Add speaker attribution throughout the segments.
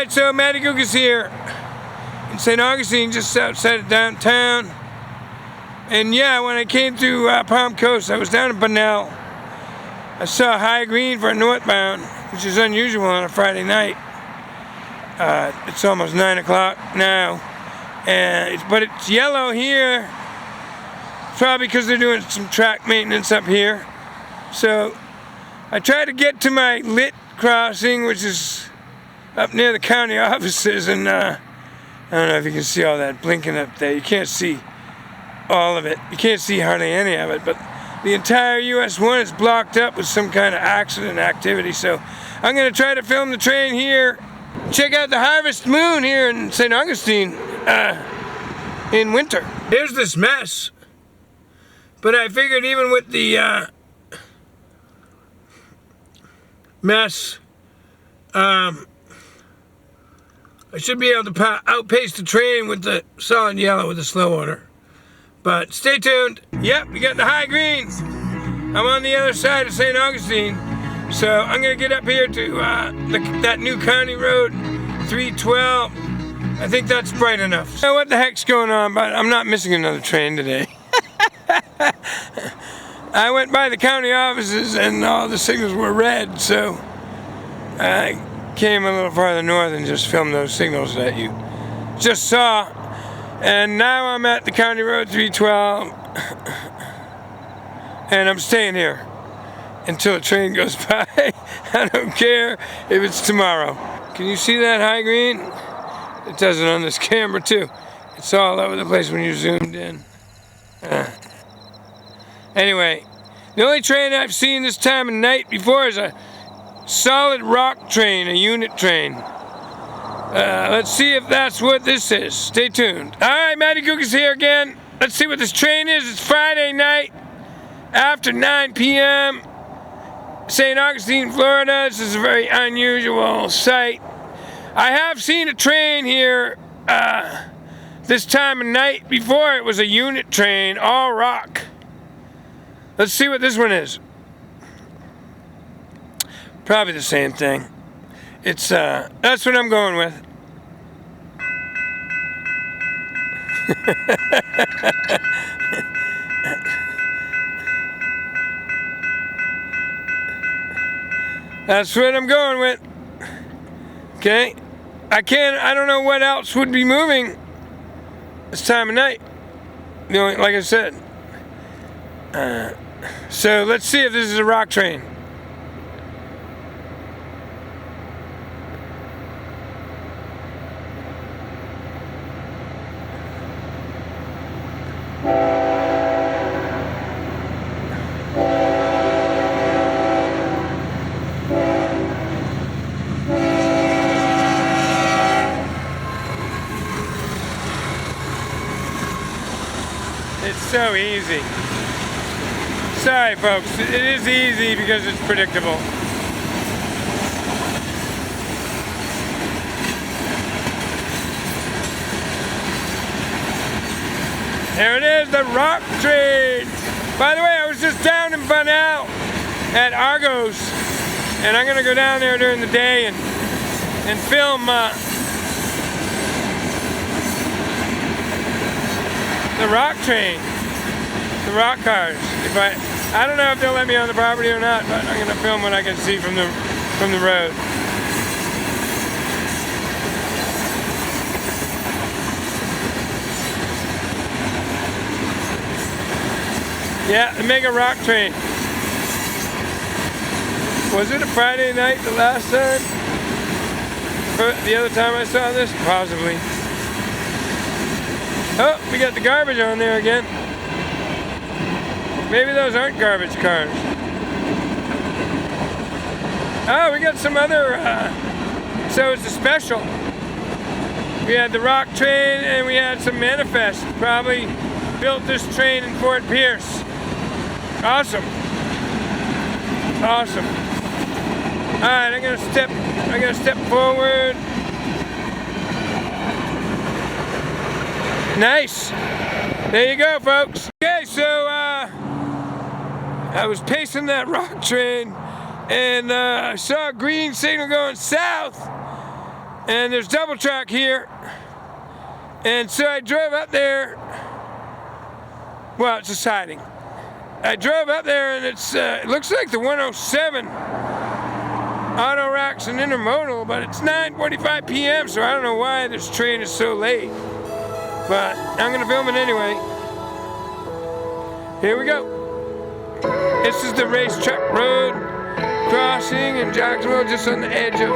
Speaker 1: Alright, so Matty Cook is here in St. Augustine, just outside of downtown. And yeah, when I came to Palm Coast, I was down in Bunnell. I saw high green for a northbound, which is unusual on a Friday night. It's almost 9 o'clock now, but it's yellow here, probably because they're doing some track maintenance up here. So I tried to get to my lit crossing, which is up near the county offices, and I don't know if you can see all that blinking up there. You can't see all of it. You can't see hardly any of it, but the entire US 1 is blocked up with some kind of accident activity. So I'm going to try to film the train here. Check out the harvest moon here in St. Augustine in winter. Here's this mess, but I figured even with the mess, I should be able to outpace the train with the solid yellow with the slow order. But stay tuned. Yep, we got the high greens. I'm on the other side of St. Augustine. So I'm gonna get up here to that new county road, 312. I think that's bright enough. So what the heck's going on, but I'm not missing another train today. I went by the county offices and all the signals were red, so I came a little farther north and just filmed those signals that you just saw. And now I'm at the county road 312 and I'm staying here until a train goes by. I don't care if it's tomorrow. Can you see that high green? It does it on this camera too. It's all over the place when you're zoomed in. Anyway, the only train I've seen this time of night before is a solid rock train, a unit train. Let's see if that's what this is. Stay tuned. Alright, Matty Cook is here again. Let's see what this train is. It's Friday night after 9 p.m. St. Augustine, Florida. This is a very unusual sight. I have seen a train here this time of night before. It was a unit train, all rock. Let's see what this one is. Probably the same thing. It's that's what I'm going with. That's what I'm going with. Okay. I don't know what else would be moving this time of night. Like I said. So let's see if this is a rock train. It's so easy. Sorry folks, it is easy because it's predictable. There it is, the rock train. By the way, I was just down in Bunnell at Argos, and I'm gonna go down there during the day and film the rock train, the rock cars. I don't know if they'll let me on the property or not, but I'm gonna film what I can see from the road. Yeah, the mega rock train. Was it a Friday night the last time? The other time I saw this? Possibly. Oh, we got the garbage on there again. Maybe those aren't garbage cars. Oh, we got some other, so it's a special. We had the rock train and we had some manifest. Probably built this train in Fort Pierce. Awesome. Awesome. Alright, I'm gonna step forward. Nice. There you go, folks. Okay, so I was pacing that rock train and I saw a green signal going south. And there's double track here. And so I drove up there. Well, it's a siding. I drove up there and it looks like the 107 auto racks and intermodal, but it's 9:45 p.m. so I don't know why this train is so late. But I'm gonna film it anyway. Here we go. This is the racetrack road crossing in Jacksonville, just on the edge of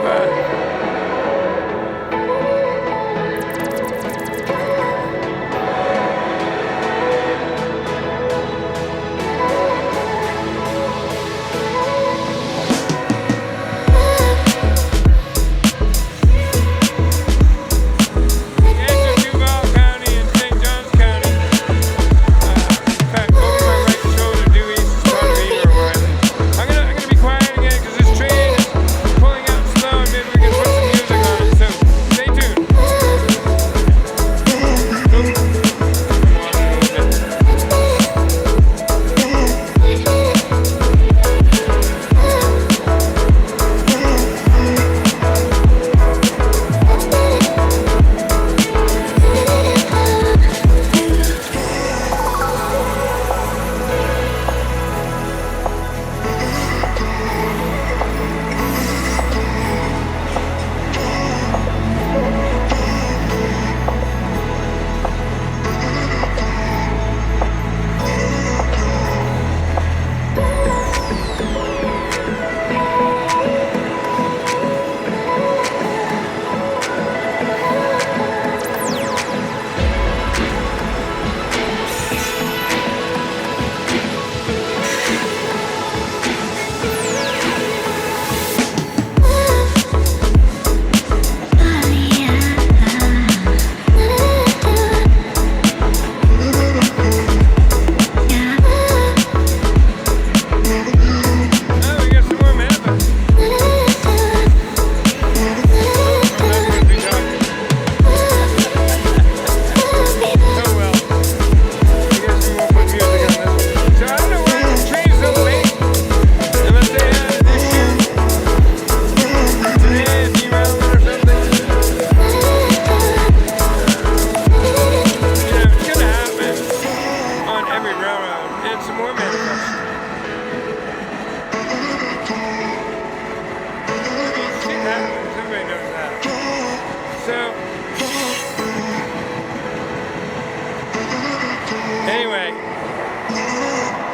Speaker 1: anyway,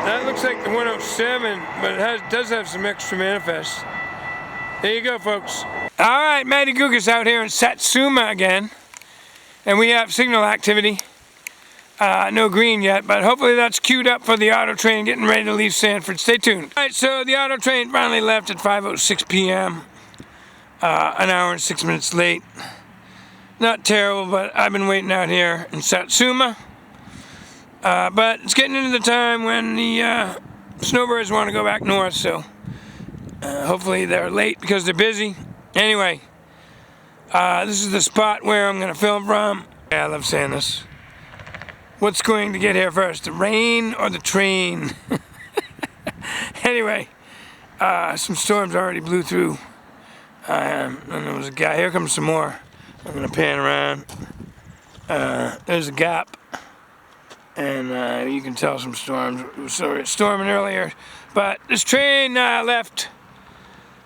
Speaker 1: that looks like the 107, but it does have some extra manifests. There you go, folks. All right, Matty Gugas out here in Satsuma again, and we have signal activity. No green yet, but hopefully that's queued up for the auto train getting ready to leave Sanford. Stay tuned. All right, so the auto train finally left at 5:06 p.m. An hour and 6 minutes late. Not terrible, but I've been waiting out here in Satsuma. But it's getting into the time when the snowbirds want to go back north, so hopefully they're late because they're busy. Anyway, this is the spot where I'm going to film from. Yeah, I love saying this. What's going to get here first, the rain or the train? Anyway, some storms already blew through. And there was a guy. Here comes some more. I'm going to pan around. There's a gap. And you can tell some storms. It was storming earlier. But this train left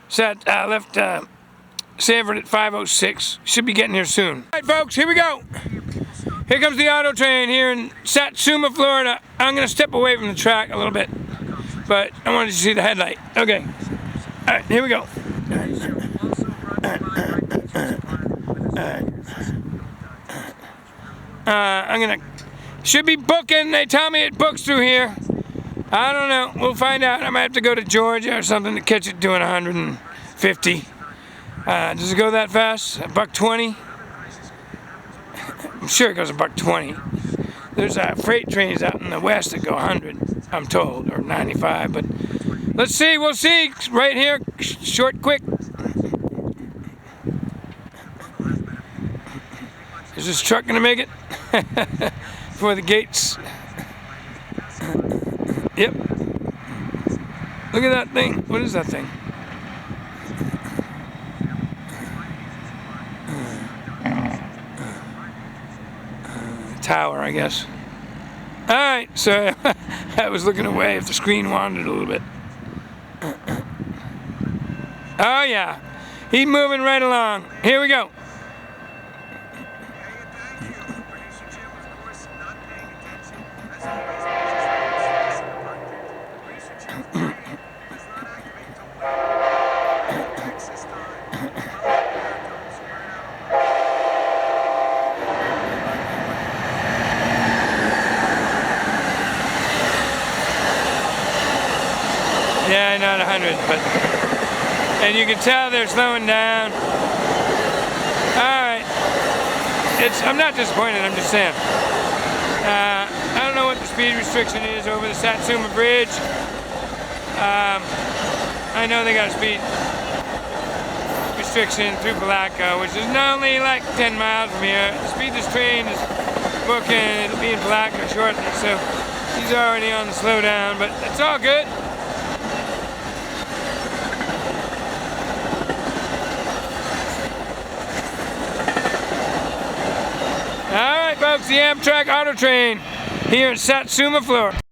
Speaker 1: Sanford at 5:06. Should be getting here soon. All right, folks, here we go. Here comes the auto train here in Satsuma, Florida. I'm going to step away from the track a little bit, but I wanted you to see the headlight. Okay. All right, here we go. I'm going to... Should be booking. They tell me it books through here. I don't know. We'll find out. I might have to go to Georgia or something to catch it doing 150. Does it go that fast? $1.20? I'm sure it goes $1.20. There's freight trains out in the west that go 100, I'm told, or 95. But let's see. We'll see. Right here, short, quick. Is this truck gonna make it? For the gates. Yep. Look at that thing. What is that thing? tower, I guess. Alright, so I was looking away if the screen wandered a little bit. Oh yeah, he's moving right along. Here we go. Yeah, not 100, but... And you can tell they're slowing down. Alright. I'm not disappointed, I'm just saying. I don't know what the speed restriction is over the Satsuma Bridge. I know they got a speed restriction through Palatka, which is only like 10 miles from here. The speed this train is booking, it'll be in Palatka shortly, so he's already on the slowdown, but it's all good. Alright folks, the Amtrak Auto Train here in Satsuma, Florida.